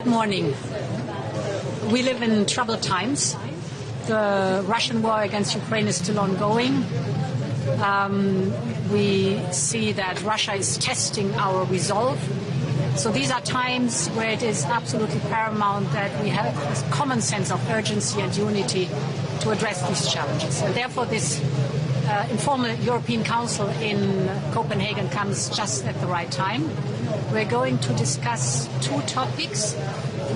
morning. We live in troubled times. The Russian war against Ukraine is still ongoing. We see that Russia is testing our resolve. So these are times where it is absolutely paramount that we have a common sense of urgency and unity to address these challenges. And therefore this informal European Council in Copenhagen comes just at the right time. We're going to discuss two topics.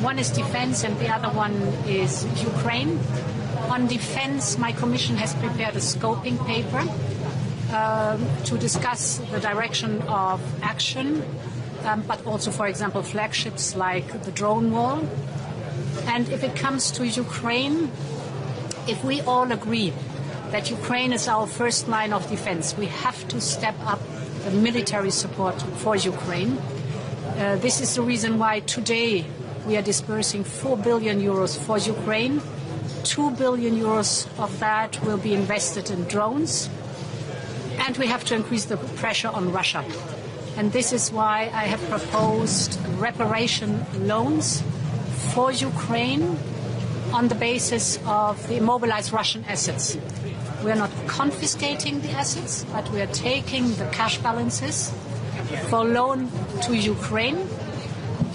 One is defense and the other one is Ukraine. On defense, my commission has prepared a scoping paper to discuss the direction of action, but also, for example, flagships like the drone wall. And if it comes to Ukraine, if we all agree that Ukraine is our first line of defense, we have to step up the military support for Ukraine. This is the reason why today we are disbursing 4 billion euros for Ukraine. 2 billion euros of that will be invested in drones. And we have to increase the pressure on Russia. And this is why I have proposed reparation loans for Ukraine on the basis of the immobilized Russian assets. We are not confiscating the assets, but we are taking the cash balances for loan to Ukraine.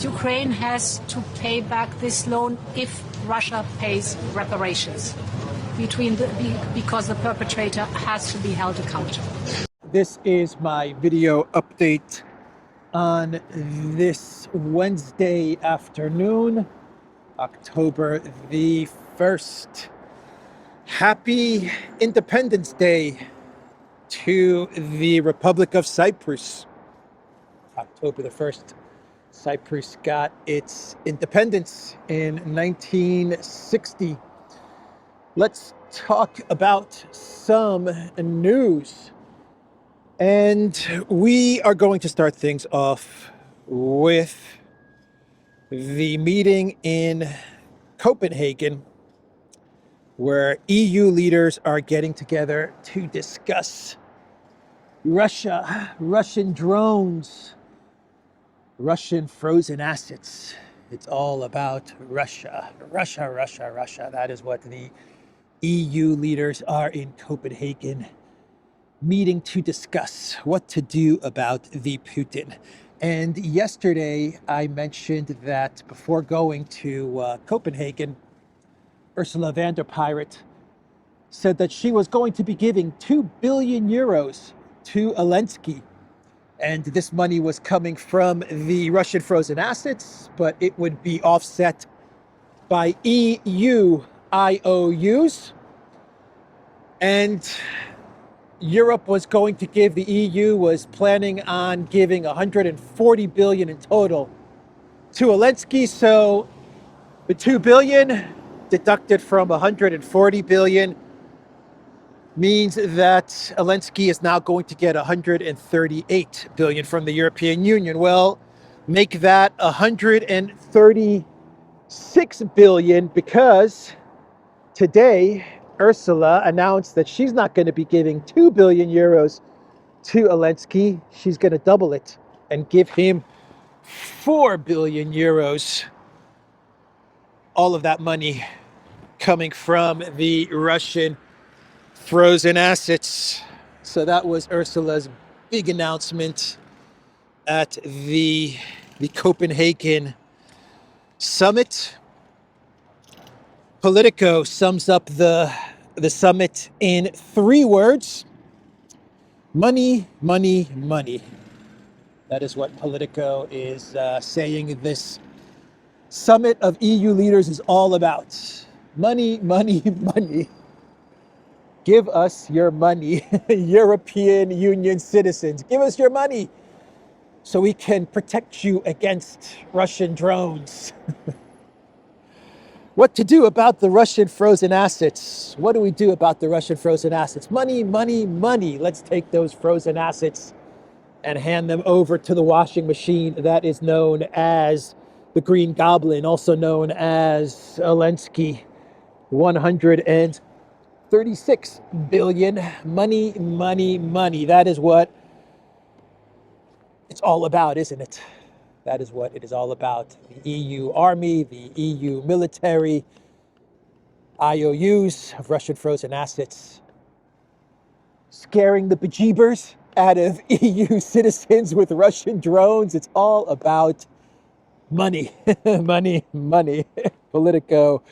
Ukraine has to pay back this loan if Russia pays reparations because the perpetrator has to be held accountable. This is my video update on this Wednesday afternoon, October the 1st. Happy Independence Day to the Republic of Cyprus. October the 1st, Cyprus got its independence in 1960. Let's talk about some news. And we are going to start things off with the meeting in Copenhagen, where EU leaders are getting together to discuss Russia, Russian drones, Russian frozen assets. It's all about Russia, Russia, Russia, Russia. That is what the EU leaders are in Copenhagen meeting to discuss what to do about the Putin. And yesterday I mentioned that before going to Copenhagen, Ursula von der Leyen said that she was going to be giving 2 billion euros to Zelensky. And this money was coming from the Russian frozen assets, but it would be offset by EU IOUs. And Europe was going to give, the EU was planning on giving 140 billion in total to Zelensky. So the 2 billion deducted from 140 billion means that Zelensky is now going to get 138 billion from the European Union. Well, make that 136 billion because today Ursula announced that she's not going to be giving 2 billion euros to Zelensky. She's going to double it and give him 4 billion euros. All of that money coming from the Russian frozen assets. So that was Ursula's big announcement at the Copenhagen summit. Politico sums up the summit in 3 words: money, money, money. That is what Politico is saying this summit of EU leaders is all about. Money, money, money. Give us your money, European Union citizens. Give us your money so we can protect you against Russian drones. What to do about the Russian frozen assets? What do we do about the Russian frozen assets? Money, money, money. Let's take those frozen assets and hand them over to the washing machine that is known as the Green Goblin, also known as Zelensky. 136 billion. Money, money, money. That is what it's all about, isn't it? That is what it is all about. The EU army, the EU military, IOUs of Russian frozen assets, scaring the bejeebers out of EU citizens with Russian drones. It's all about money, money. Politico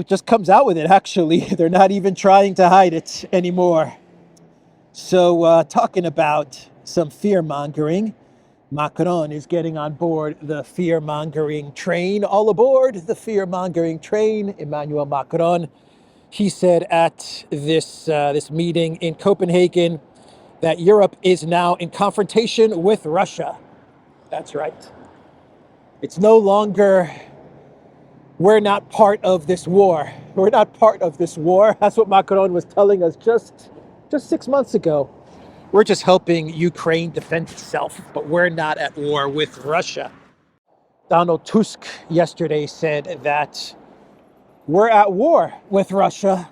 just comes out with it, actually. They're not even trying to hide it anymore. So talking about some fear-mongering, Macron is getting on board the fear-mongering train. All aboard the fear-mongering train, Emmanuel Macron. He said at this meeting in Copenhagen that Europe is now in confrontation with Russia. That's right. It's no longer, we're not part of this war. We're not part of this war. That's what Macron was telling us just 6 months ago. We're just helping Ukraine defend itself, but we're not at war with Russia. Donald Tusk yesterday said that we're at war with Russia.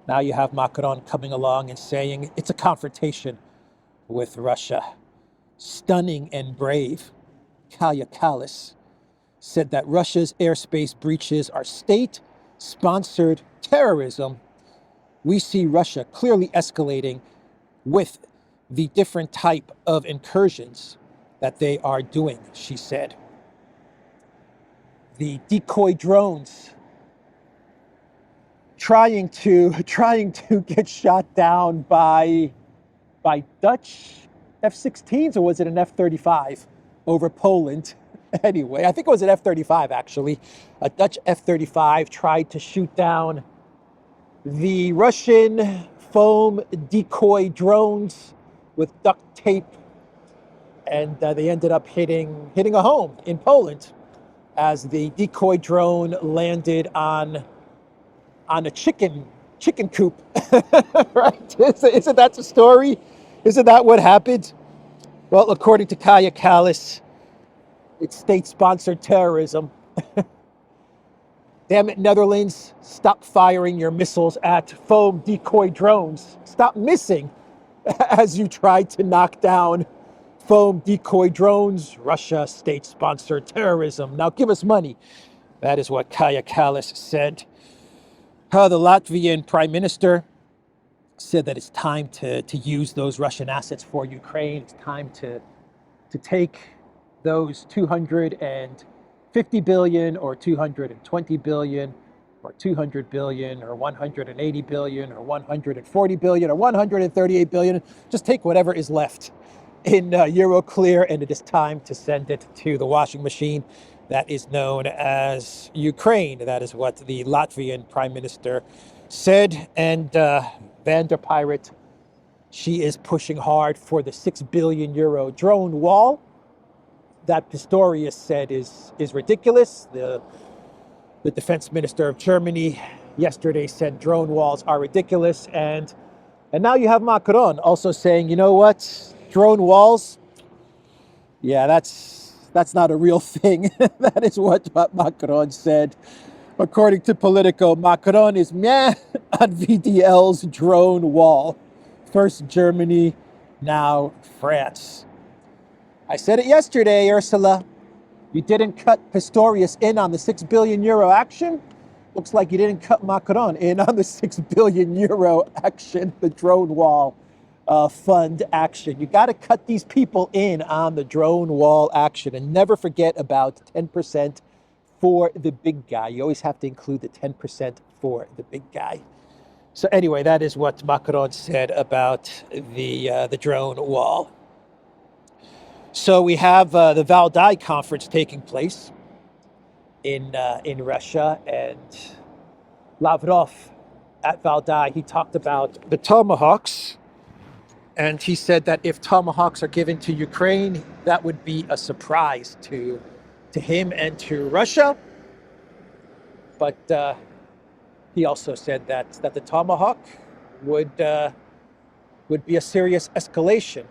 Now you have Macron coming along and saying it's a confrontation with Russia. Stunning and brave. Kaja Kallas said that Russia's airspace breaches are state-sponsored terrorism. We see Russia clearly escalating with the different type of incursions that they are doing, she said. The decoy drones trying to get shot down by Dutch F-16s, or was it an F-35 over Poland? Anyway, I think it was an F-35 actually. A Dutch F-35 tried to shoot down the Russian foam decoy drones with duct tape, and they ended up hitting a home in Poland as the decoy drone landed on a chicken coop. Right? Isn't that the story? Isn't that what happened? Well, according to Kaja Kallas, it's state-sponsored terrorism. Damn it, Netherlands, stop firing your missiles at foam decoy drones. Stop missing as you try to knock down foam decoy drones. Russia, state-sponsored terrorism. Now give us money. That is what Kaja Kallas said. The Latvian prime minister said that it's time to use those Russian assets for Ukraine. It's time to take those 250 billion or 220 billion or 200 billion or 180 billion or 140 billion or 138 billion. Just take whatever is left in Euroclear, and it is time to send it to the washing machine that is known as Ukraine. That is what the Latvian prime minister said. And Van der Pirate, she is pushing hard for the 6 billion euro drone wall that Pistorius said is ridiculous. The defense minister of Germany yesterday said drone walls are ridiculous. And now you have Macron also saying, you know what, drone walls, yeah, that's not a real thing. That is what Macron said. According to Politico, Macron is meh on VDL's drone wall. First Germany, now France. I said it yesterday, Ursula. You didn't cut Pistorius in on the 6 billion euro action. Looks like you didn't cut Macron in on the 6 billion euro action, the drone wall fund action. You got to cut these people in on the drone wall action, and never forget about 10% for the big guy. You always have to include the 10% for the big guy. So anyway, that is what Macron said about the drone wall. So we have the Valdai conference taking place in Russia, and Lavrov at Valdai, he talked about the Tomahawks, and he said that if Tomahawks are given to Ukraine, that would be a surprise to him and to Russia. But he also said that the Tomahawk would be a serious escalation.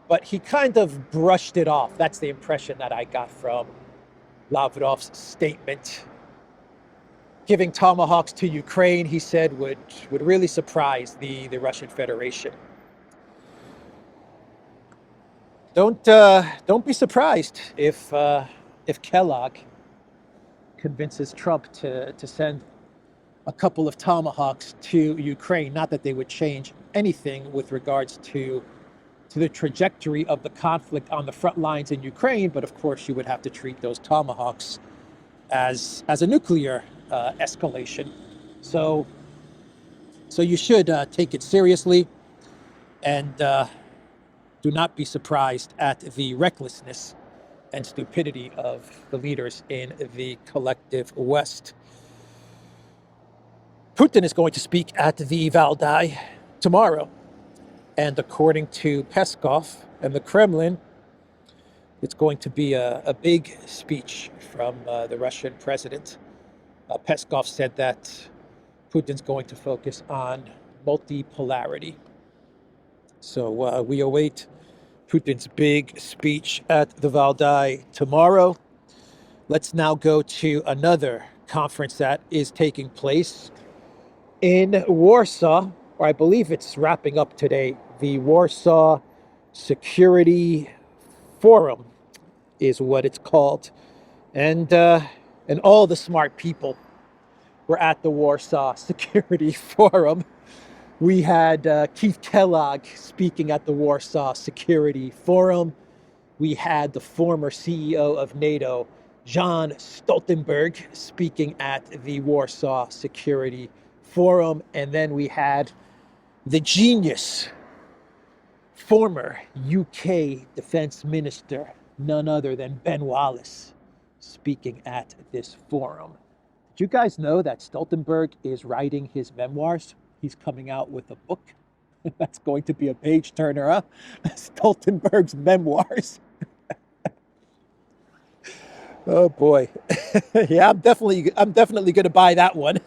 But he kind of brushed it off. That's the impression that I got from Lavrov's statement. Giving Tomahawks to Ukraine, he said, would really surprise the Russian Federation. Don't be surprised if Kellogg convinces Trump to send a couple of Tomahawks to Ukraine. Not that they would change anything with regards to the trajectory of the conflict on the front lines in Ukraine, but of course you would have to treat those Tomahawks as a nuclear escalation. So you should take it seriously, and do not be surprised at the recklessness and stupidity of the leaders in the collective West. Putin is going to speak at the Valdai tomorrow, and according to Peskov and the Kremlin, it's going to be a big speech from the Russian president. Peskov said that Putin's going to focus on multipolarity. So we await Putin's big speech at the Valdai tomorrow. Let's now go to another conference that is taking place in Warsaw, or I believe it's wrapping up today. The Warsaw Security Forum is what it's called. And all the smart people were at the Warsaw Security Forum. We had Keith Kellogg speaking at the Warsaw Security Forum. We had the former CEO of NATO, Jens Stoltenberg, speaking at the Warsaw Security Forum. And then we had the genius, former UK Defense Minister, none other than Ben Wallace, speaking at this forum. Did you guys know that Stoltenberg is writing his memoirs? He's coming out with a book. That's going to be a page turner, huh? Stoltenberg's memoirs. Oh boy. Yeah, I'm definitely going to buy that one.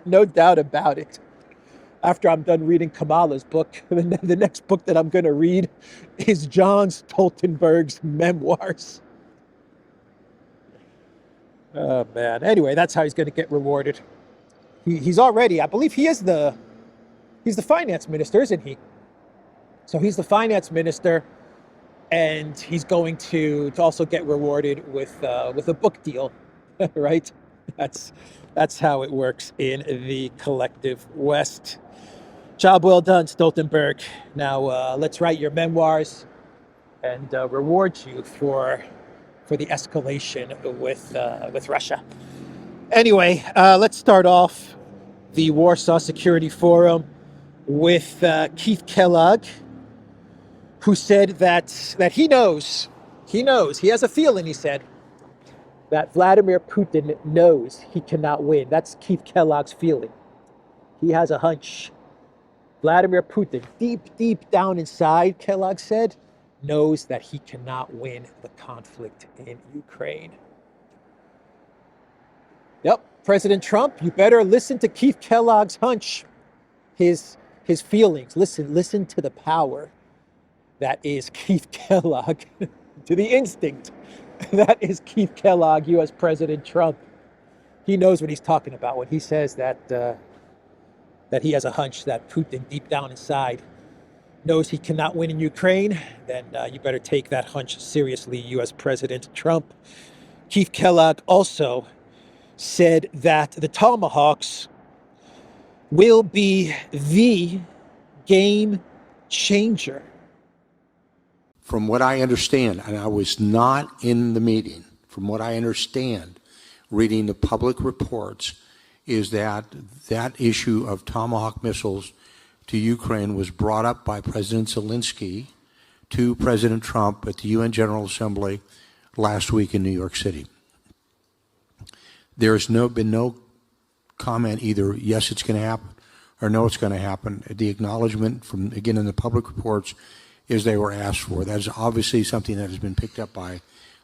No doubt about it. After I'm done reading Kamala's book, the next book that I'm going to read is John Stoltenberg's memoirs. Oh man. Anyway, that's how he's going to get rewarded. He's already, I believe he's the finance minister, isn't he? So he's the finance minister, and he's going to also get rewarded with a book deal, right? That's how it works in the collective West. Job well done, Stoltenberg. Now let's write your memoirs and reward you for the escalation with Russia. Anyway, let's start off the Warsaw Security Forum with Keith Kellogg, who said that he knows, he has a feeling, he said, that Vladimir Putin knows he cannot win. That's Keith Kellogg's feeling. He has a hunch. Vladimir Putin, deep down inside, Kellogg said, knows that he cannot win the conflict in Ukraine. Yep, President Trump, you better listen to Keith Kellogg's hunch, his feelings. Listen to the power that is Keith Kellogg, to the instinct that is Keith Kellogg, U.S. President Trump. He knows what he's talking about when he says that he has a hunch that Putin, deep down inside, knows he cannot win in Ukraine. Then you better take that hunch seriously, U.S. President Trump. Keith Kellogg also said that the Tomahawks will be the game changer. From what I understand, and I was not in the meeting, from what I understand, reading the public reports, is that issue of Tomahawk missiles to Ukraine was brought up by President Zelensky to President Trump at the UN General Assembly last week in New York City. There's been no comment either, yes, it's going to happen, or no, it's going to happen. The acknowledgement from, again, in the public reports is they were asked for. That is obviously something that has been picked up by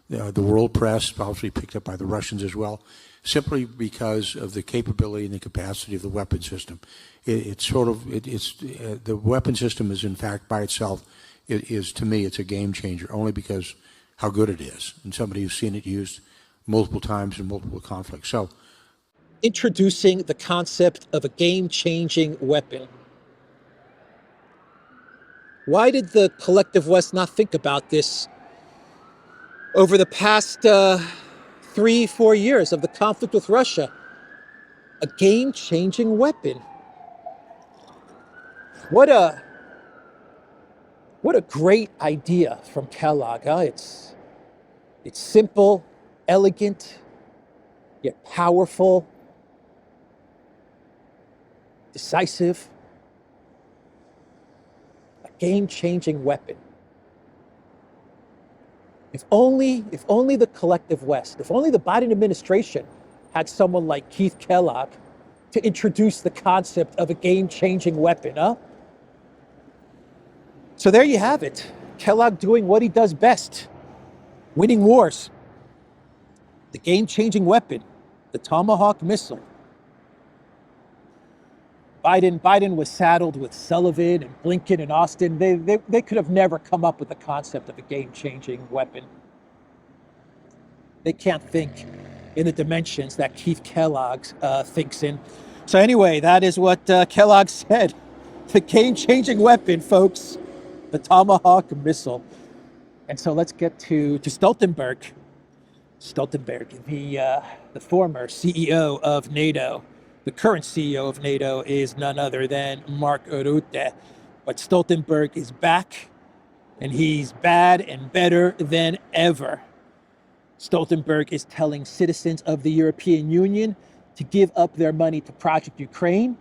the world press, obviously picked up by the Russians as well, simply because of the capability and the capacity of the weapon system. The weapon system is, in fact, by itself, to me, it's a game changer, only because how good it is, and somebody who's seen it used multiple times in multiple conflicts. So, introducing the concept of a game-changing weapon. Why did the collective West not think about this over the past 3-4 years of the conflict with Russia. A game-changing weapon. What a great idea from Kellogg, huh? It's simple, elegant, yet powerful, decisive. A game-changing weapon. If only the collective West, if only the Biden administration had someone like Keith Kellogg to introduce the concept of a game-changing weapon, huh? So there you have it. Kellogg doing what he does best, winning wars. The game-changing weapon, the Tomahawk missile. Biden was saddled with Sullivan and Blinken and Austin. They could have never come up with the concept of a game-changing weapon. They can't think in the dimensions that Keith Kellogg thinks in. So anyway, that is what Kellogg said. The game-changing weapon, folks, the Tomahawk missile. And so let's get to Stoltenberg. Stoltenberg, the former CEO of NATO. The current CEO of NATO is none other than Mark Rutte. But Stoltenberg is back, and he's bad and better than ever. Stoltenberg is telling citizens of the European Union to give up their money to Project Ukraine,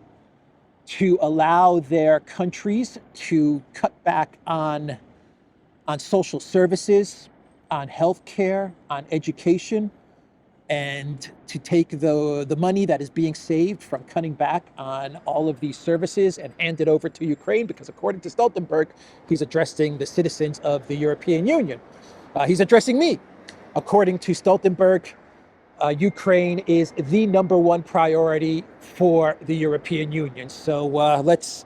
to allow their countries to cut back on social services, on healthcare, on education, and to take the money that is being saved from cutting back on all of these services and hand it over to Ukraine, because according to Stoltenberg, he's addressing the citizens of the European Union. He's addressing me. According to Stoltenberg, Ukraine is the number one priority for the European Union. So let's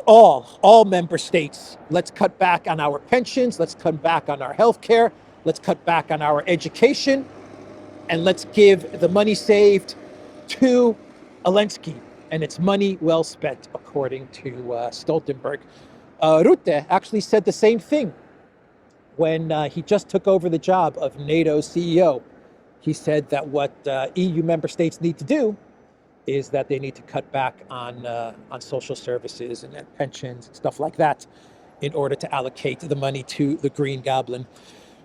all member states, let's cut back on our pensions, let's cut back on our healthcare, let's cut back on our education, and let's give the money saved to Zelensky. And it's money well spent, according to Stoltenberg. Rutte actually said the same thing when he just took over the job of NATO CEO. He said that what EU member states need to do is that they need to cut back on social services and pensions and stuff like that in order to allocate the money to the Green Goblin.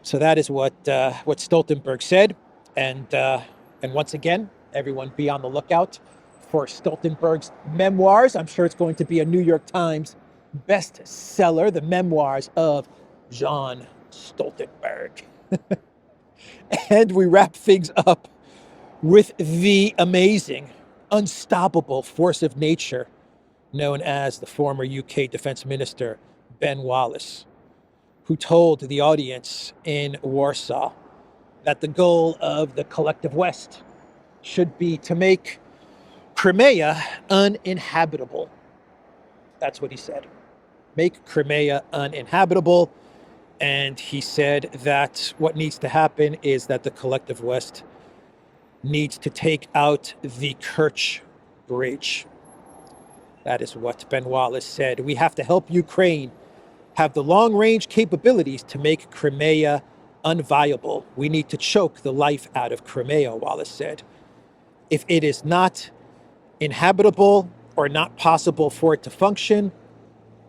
So that is what Stoltenberg said. And once again, everyone be on the lookout for Stoltenberg's memoirs. I'm sure it's going to be a New York Times bestseller, the memoirs of John Stoltenberg. And we wrap things up with the amazing, unstoppable force of nature known as the former UK Defense Minister, Ben Wallace, who told the audience in Warsaw that the goal of the collective West should be to make Crimea uninhabitable. That's what he said. Make Crimea uninhabitable. And he said that what needs to happen is that the collective West needs to take out the Kerch Bridge. That is what Ben Wallace said. We have to help Ukraine have the long-range capabilities to make Crimea unviable. We need to choke the life out of Crimea, Wallace said. If it is not inhabitable or not possible for it to function,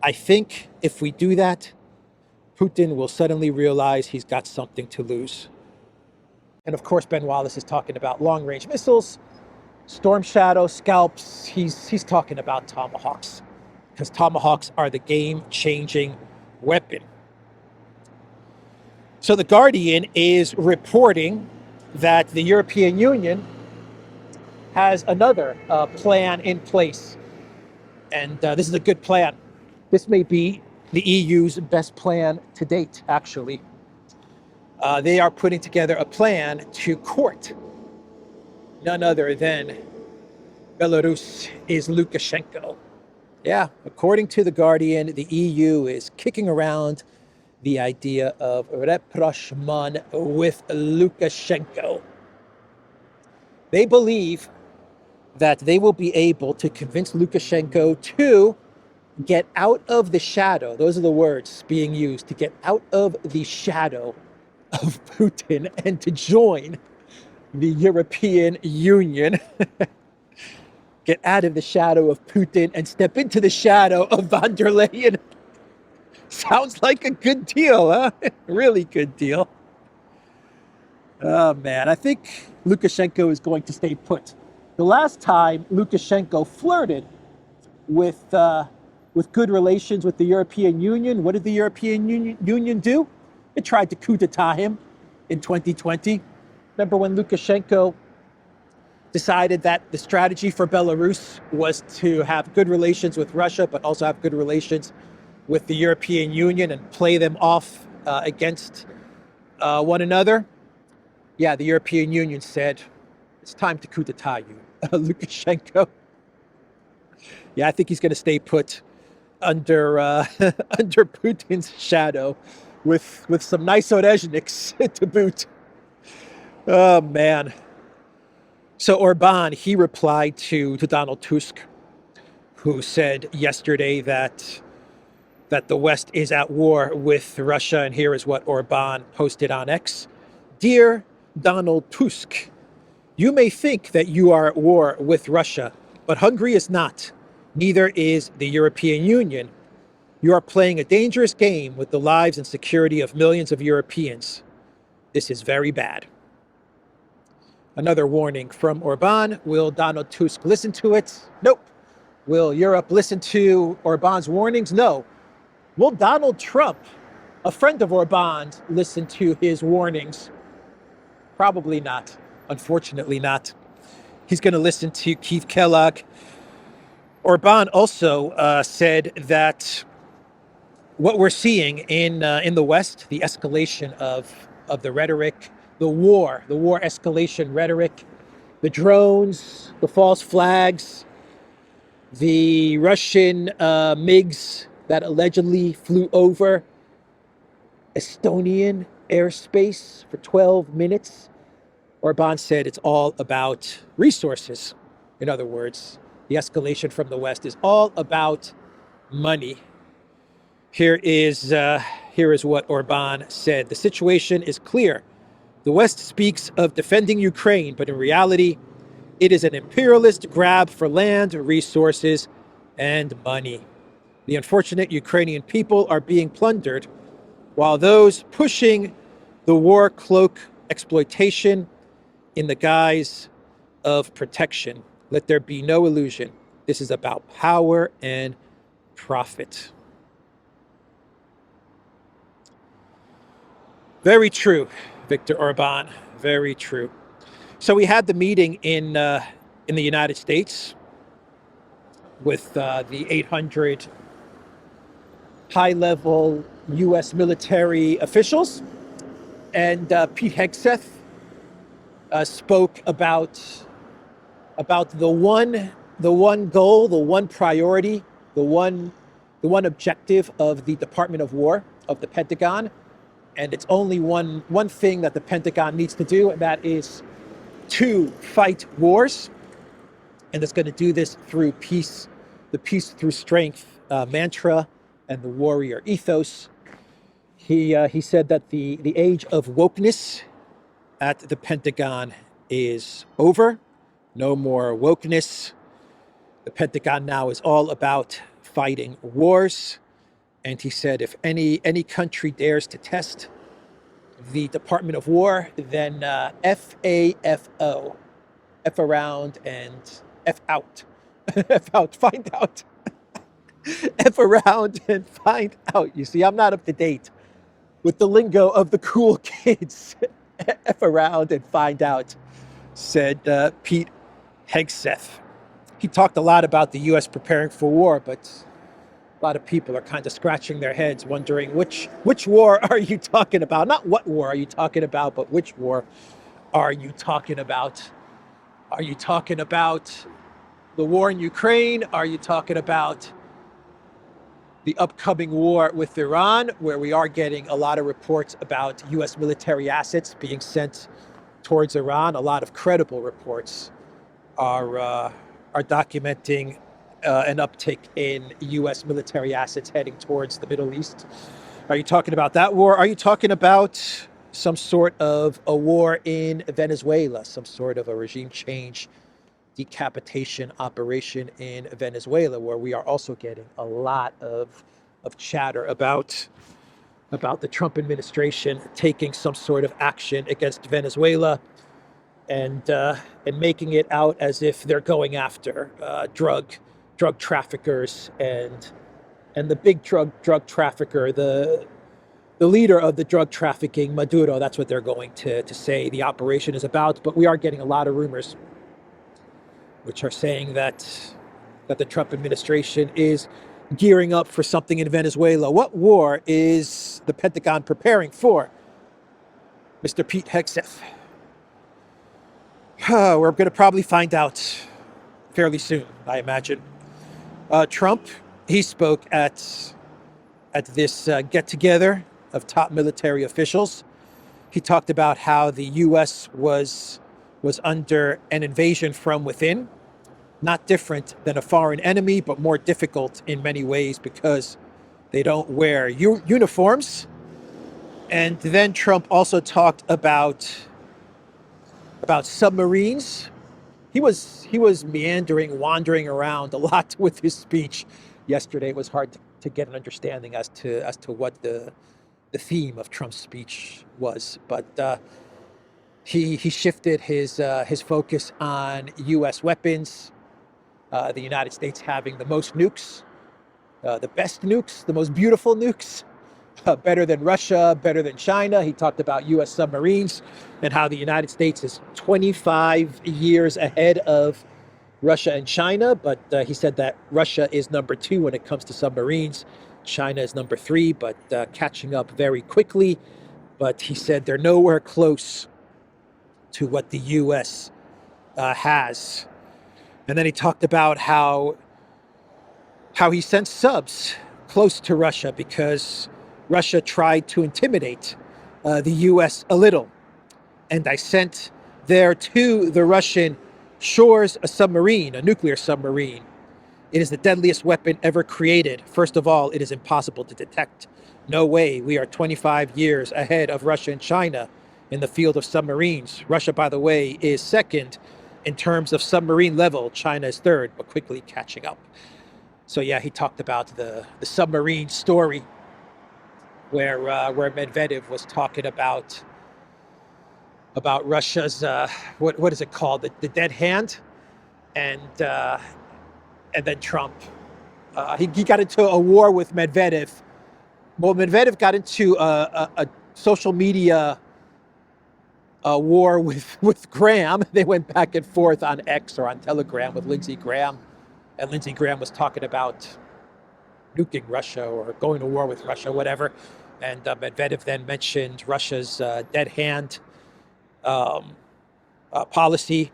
I think if we do that, Putin will suddenly realize he's got something to lose. And of course, Ben Wallace is talking about long-range missiles, Storm Shadow, Scalps. He's talking about Tomahawks, because Tomahawks are the game-changing weapon. So The Guardian is reporting that the European Union has another plan in place. And this is a good plan. This may be the EU's best plan to date, actually. They are putting together a plan to court none other than Belarus is Lukashenko. Yeah, according to The Guardian, the EU is kicking around the idea of rapprochement with Lukashenko. They believe that they will be able to convince Lukashenko to get out of the shadow. Those are the words being used, to get out of the shadow of Putin and to join the European Union. Get out of the shadow of Putin and step into the shadow of von der Leyen. Sounds like a good deal, huh? Really good deal. Oh, man, I think Lukashenko is going to stay put. The last time Lukashenko flirted with good relations with the European Union, what did the European Union do? It tried to coup d'etat him in 2020. Remember when Lukashenko decided that the strategy for Belarus was to have good relations with Russia, but also have good relations with the European Union and play them off against one another? Yeah, the European Union said, it's time to coup d'etat you, Lukashenko. Yeah, I think he's going to stay put under under Putin's shadow with some nice orezhniks to boot. Oh, man. So Orban, he replied to Donald Tusk, who said yesterday that the West is at war with Russia. And here is what Orban posted on X. Dear Donald Tusk, you may think that you are at war with Russia, but Hungary is not. Neither is the European Union. You are playing a dangerous game with the lives and security of millions of Europeans. This is very bad. Another warning from Orban. Will Donald Tusk listen to it? Nope. Will Europe listen to Orban's warnings? No. Will Donald Trump, a friend of Orban's, listen to his warnings? Probably not. Unfortunately not. He's going to listen to Keith Kellogg. Orban also said that what we're seeing in the West, the escalation of the rhetoric, the war escalation rhetoric, the drones, the false flags, the Russian MiGs that allegedly flew over Estonian airspace for 12 minutes. Orban said it's all about resources. In other words, the escalation from the West is all about money. Here is what Orban said. The situation is clear. The West speaks of defending Ukraine, but in reality, it is an imperialist grab for land, resources, and money. The unfortunate Ukrainian people are being plundered, while those pushing the war cloak exploitation in the guise of protection. Let there be no illusion. This is about power and profit. Very true, Viktor Orban. Very true. So we had the meeting in the United States with the 800 high-level U.S. military officials, and Pete Hegseth spoke about the one goal, the one priority, the one objective of the Department of War, of the Pentagon. And it's only one thing that the Pentagon needs to do, and that is to fight wars. And it's going to do this through peace, the peace through strength mantra and the warrior ethos. He said that the age of wokeness at the Pentagon is over. No more wokeness. The Pentagon now is all about fighting wars. And he said if any country dares to test the Department of War, then FAFO, F around and F out. F out, find out. F around and find out. You see, I'm not up to date with the lingo of the cool kids. F around and find out, said Pete Hegseth. He talked a lot about the U.S. preparing for war, but a lot of people are kind of scratching their heads, wondering which war are you talking about? Not what war are you talking about, but which war are you talking about? Are you talking about the war in Ukraine? Are you talking about the upcoming war with Iran, where we are getting a lot of reports about U.S. military assets being sent towards Iran? A lot of credible reports are documenting an uptick in U.S. military assets heading towards the Middle East. Are you talking about that war? Are you talking about some sort of a war in Venezuela, some sort of a regime change decapitation operation in Venezuela, where we are also getting a lot of chatter about the Trump administration taking some sort of action against Venezuela, and making it out as if they're going after drug traffickers, and the big drug trafficker, the leader of the drug trafficking, Maduro. That's what they're going to say the operation is about. But we are getting a lot of rumors which are saying that the Trump administration is gearing up for something in Venezuela. What war is the Pentagon preparing for, Mr. Pete Hegseth? We're going to probably find out fairly soon, I imagine. Trump, he spoke at this get-together of top military officials. He talked about how the U.S. was under an invasion from within, not different than a foreign enemy, but more difficult in many ways because they don't wear uniforms. And then Trump also talked about submarines. He was meandering, wandering around a lot with his speech yesterday. It was hard to get an understanding as to what the theme of Trump's speech was, but he shifted his focus on U.S. weapons. The United States having the most nukes, the best nukes, the most beautiful nukes, better than Russia, better than China. He talked about U.S. submarines and how the United States is 25 years ahead of Russia and China, but he said that Russia is number 2 when it comes to submarines. China is number 3, but catching up very quickly. But he said they're nowhere close to what the U.S. has. And then he talked about how he sent subs close to Russia because Russia tried to intimidate the U.S. a little. And I sent there to the Russian shores a submarine, a nuclear submarine. It is the deadliest weapon ever created. First of all, it is impossible to detect. No way. We are 25 years ahead of Russia and China in the field of submarines. Russia, by the way, is second in terms of submarine level. China is third, but quickly catching up. So yeah, he talked about the submarine story where Medvedev was talking about Russia's what is it called, the dead hand, and then Trump he got into a war with Medvedev. Well, Medvedev got into a social media war with Graham. They went back and forth on X or on Telegram with Lindsey Graham, and Lindsey Graham was talking about nuking Russia or going to war with Russia, whatever. And Medvedev then mentioned Russia's dead hand policy,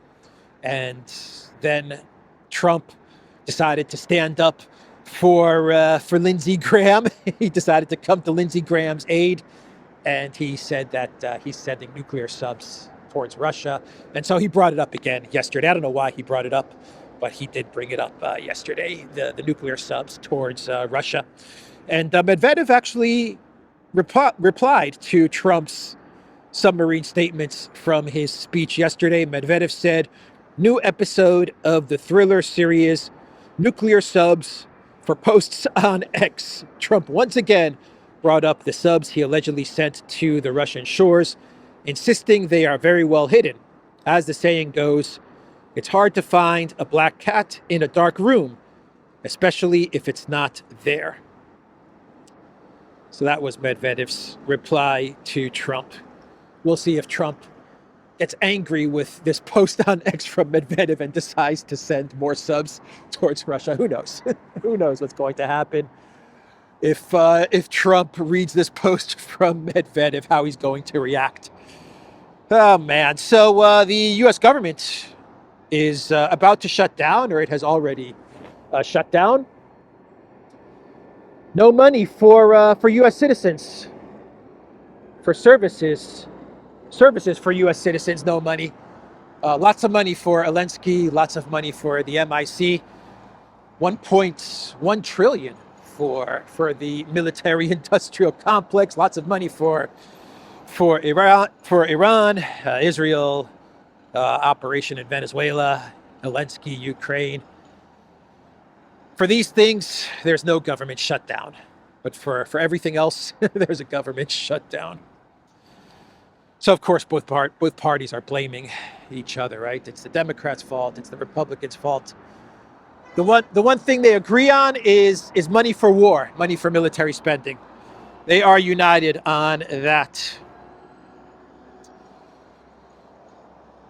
and then Trump decided to stand up for Lindsey Graham. He decided to come to Lindsey Graham's aid, and he said that he's sending nuclear subs towards Russia. And so he brought it up again yesterday. I don't know why he brought it up, but he did bring it up yesterday, the nuclear subs towards Russia. And Medvedev actually replied to Trump's submarine statements from his speech yesterday. Medvedev said, "New episode of the thriller series, Nuclear Subs," for posts on X. Trump once again brought up the subs he allegedly sent to the Russian shores, insisting they are very well hidden. As the saying goes, it's hard to find a black cat in a dark room, especially if it's not there. So that was Medvedev's reply to Trump. We'll see if Trump gets angry with this post on X from Medvedev and decides to send more subs towards Russia. Who knows? Who knows what's going to happen if Trump reads this post from Medvedev, how he's going to react. Oh, man. So the U.S. government is about to shut down, or it has already shut down. No money for U.S. citizens, for services for U.S. citizens, no money. Lots of money for Zelensky, lots of money for the MIC, 1.1 trillion for the military-industrial complex, lots of money for for Iran, Israel, operation in Venezuela, Zelensky, Ukraine. For these things, there's no government shutdown. But for everything else, there's a government shutdown. So, of course, both parties are blaming each other, right? It's the Democrats' fault. It's the Republicans' fault. The one thing they agree on is money for war, money for military spending. They are united on that.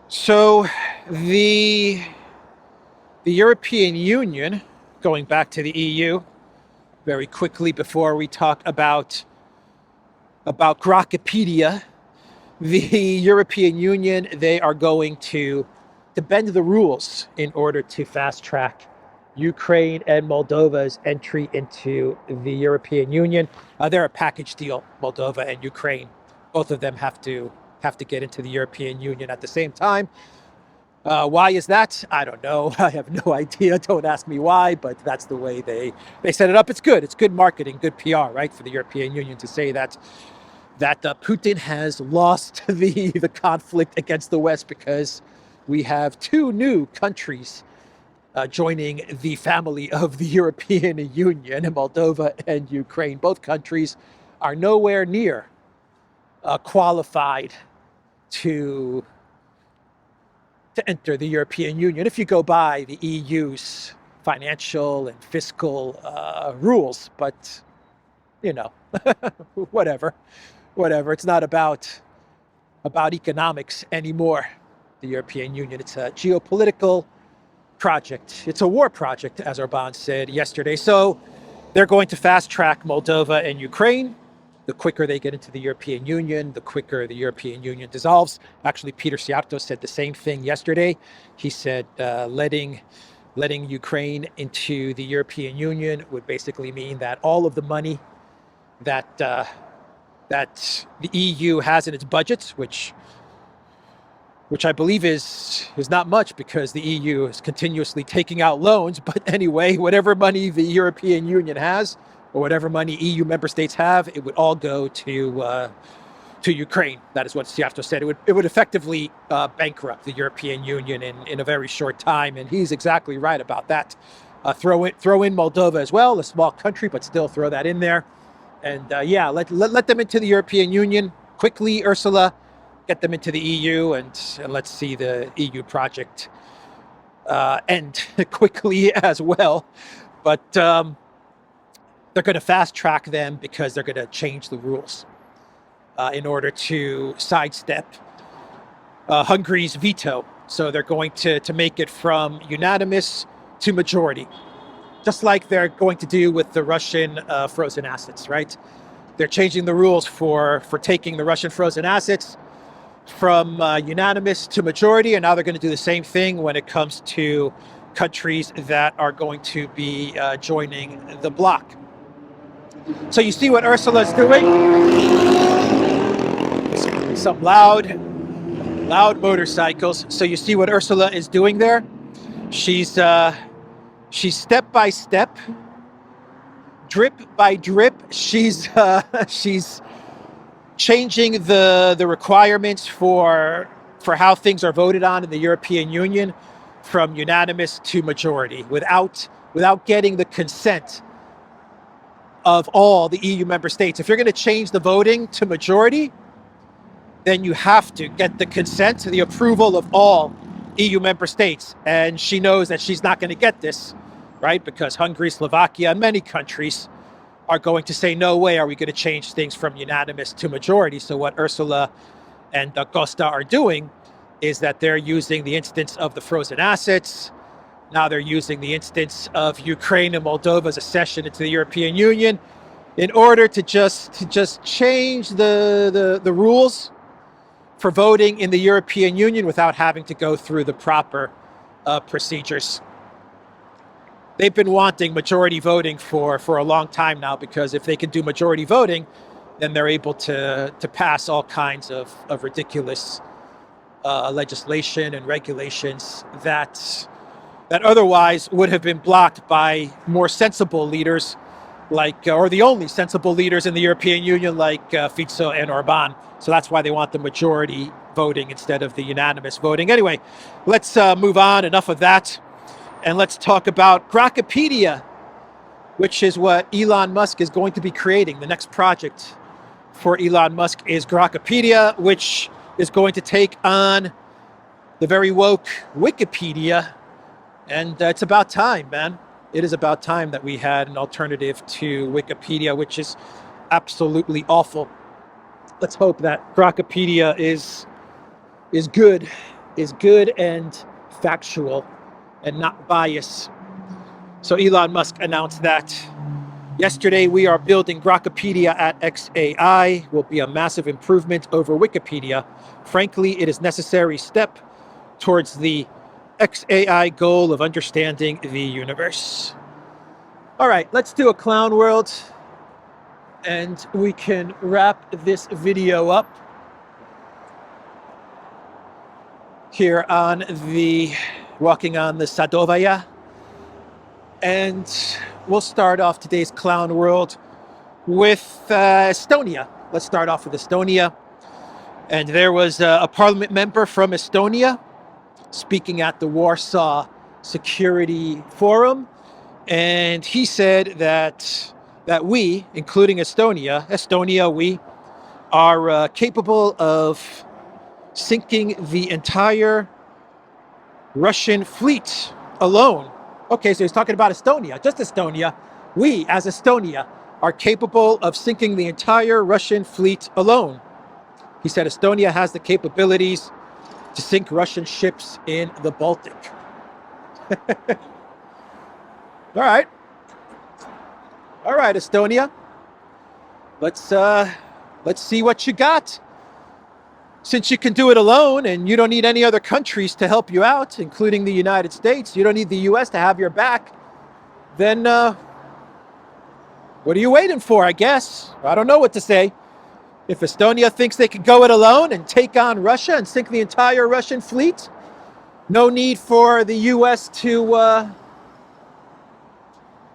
So the European Union, going back to the EU, very quickly before we talk about Grokipedia, the European Union, they are going to bend the rules in order to fast track Ukraine and Moldova's entry into the European Union. They're a package deal, Moldova and Ukraine. Both of them have to get into the European Union at the same time. Why is that? I don't know. I have no idea. Don't ask me why, but that's the way they set it up. It's good. It's good marketing, good PR, right, for the European Union to say that Putin has lost the conflict against the West because we have two new countries joining the family of the European Union, Moldova and Ukraine. Both countries are nowhere near qualified to enter the European Union if you go by the EU's financial and fiscal rules. But, you know, whatever. It's not about economics anymore, the European Union. It's a geopolitical project. It's a war project, as Orban said yesterday. So they're going to fast track Moldova and Ukraine. The quicker they get into the European Union, the quicker the European Union dissolves. Actually, Peter Siarto said the same thing yesterday. He said letting Ukraine into the European Union would basically mean that all of the money that the EU has in its budgets, which I believe is not much because the EU is continuously taking out loans. But anyway, whatever money the European Union has, or whatever money EU member states have, it would all go to Ukraine. That is what Siarto said. It would effectively bankrupt the European Union in a very short time, and he's exactly right about that. Throw in Moldova as well, a small country, but still throw that in there. And let them into the European Union quickly, Ursula. Get them into the EU, and let's see the EU project end quickly as well. But they're going to fast track them because they're going to change the rules in order to sidestep Hungary's veto. So they're going to make it from unanimous to majority, just like they're going to do with the Russian frozen assets, right? They're changing the rules for taking the Russian frozen assets from unanimous to majority, and now they're going to do the same thing when it comes to countries that are going to be joining the bloc. So you see what Ursula's doing? Some loud motorcycles. So you see what Ursula is doing there? She's step by step, drip by drip. She's changing the requirements for how things are voted on in the European Union from unanimous to majority without getting the consent of all the EU member states. If you're going to change the voting to majority, then you have to get the consent, the approval of all EU member states. And she knows that she's not going to get this, right? Because Hungary, Slovakia, and many countries are going to say, no way are we going to change things from unanimous to majority. So what Ursula and Costa are doing is that they're using the instance of the frozen assets. Now they're using the instance of Ukraine and Moldova's accession into the European Union in order to just change the rules for voting in the European Union without having to go through the proper procedures. They've been wanting majority voting for a long time now, because if they can do majority voting, then they're able to pass all kinds of ridiculous legislation and regulations that otherwise would have been blocked by more sensible leaders or the only sensible leaders in the European Union like Fico and Orban. So that's why they want the majority voting instead of the unanimous voting. Anyway, let's move on. Enough of that. And let's talk about Grokopedia, which is what Elon Musk is going to be creating. The next project for Elon Musk is Grokopedia, which is going to take on the very woke Wikipedia. And it's about time, man. It is about time that we had an alternative to Wikipedia, which is absolutely awful. Let's hope that Grokopedia is good and factual and not biased. So Elon Musk announced that yesterday. We are building Grokopedia at XAI. Will be a massive improvement over Wikipedia. Frankly, it is necessary step towards the XAI goal of understanding the universe. All right, let's do a clown world and we can wrap this video up here on the walking on the Sadovaya. And we'll start off today's clown world with Estonia. Let's start off with Estonia. And there was a parliament member from Estonia speaking at the Warsaw Security Forum. And he said that we, including Estonia, we are capable of sinking the entire Russian fleet alone. Okay, so he's talking about Estonia, just Estonia. We, as Estonia, are capable of sinking the entire Russian fleet alone. He said Estonia has the capabilities to sink Russian ships in the Baltic. All right, Estonia. Let's see what you got. Since you can do it alone and you don't need any other countries to help you out, including the United States, you don't need the US to have your back, then what are you waiting for, I guess? I don't know what to say. If Estonia thinks they can go it alone and take on Russia and sink the entire Russian fleet, no need for the US to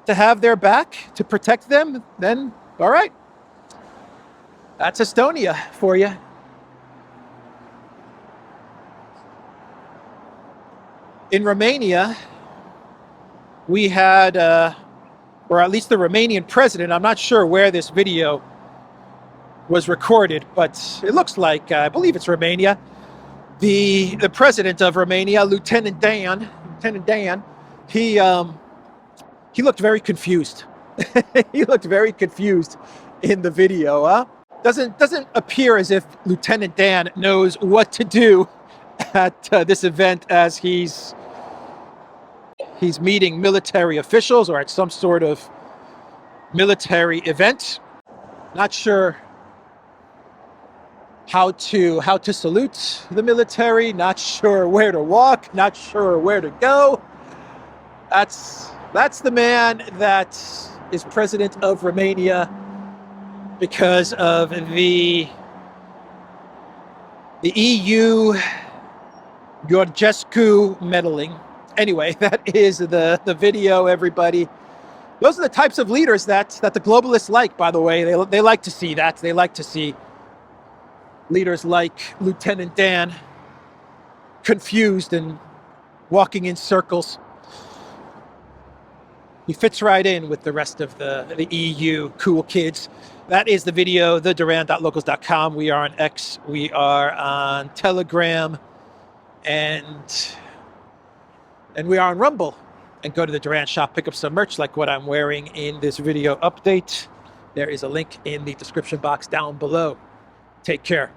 have their back, to protect them, then all right. That's Estonia for you. In Romania, we had, or at least the Romanian president, I'm not sure where this video was recorded, but it looks like, I believe it's Romania. The president of Romania, Lieutenant Dan, he looked very confused. He looked very confused in the video. Huh? Doesn't appear as if Lieutenant Dan knows what to do at this event, as he's meeting military officials or at some sort of military event. Not sure how to salute the military, not sure where to walk, not sure where to go. That's the man that is president of Romania because of the EU Georgescu meddling. Anyway, that is the video, everybody. Those are the types of leaders that the globalists like, by the way. They like to see that. They like to see leaders like Lieutenant Dan confused and walking in circles. He fits right in with the rest of the EU cool kids. That is the video, theduran.locals.com. We are on X, we are on Telegram, and we are on Rumble. And go to the Duran shop, pick up some merch like what I'm wearing in this video update. There is a link in the description box down below. Take care.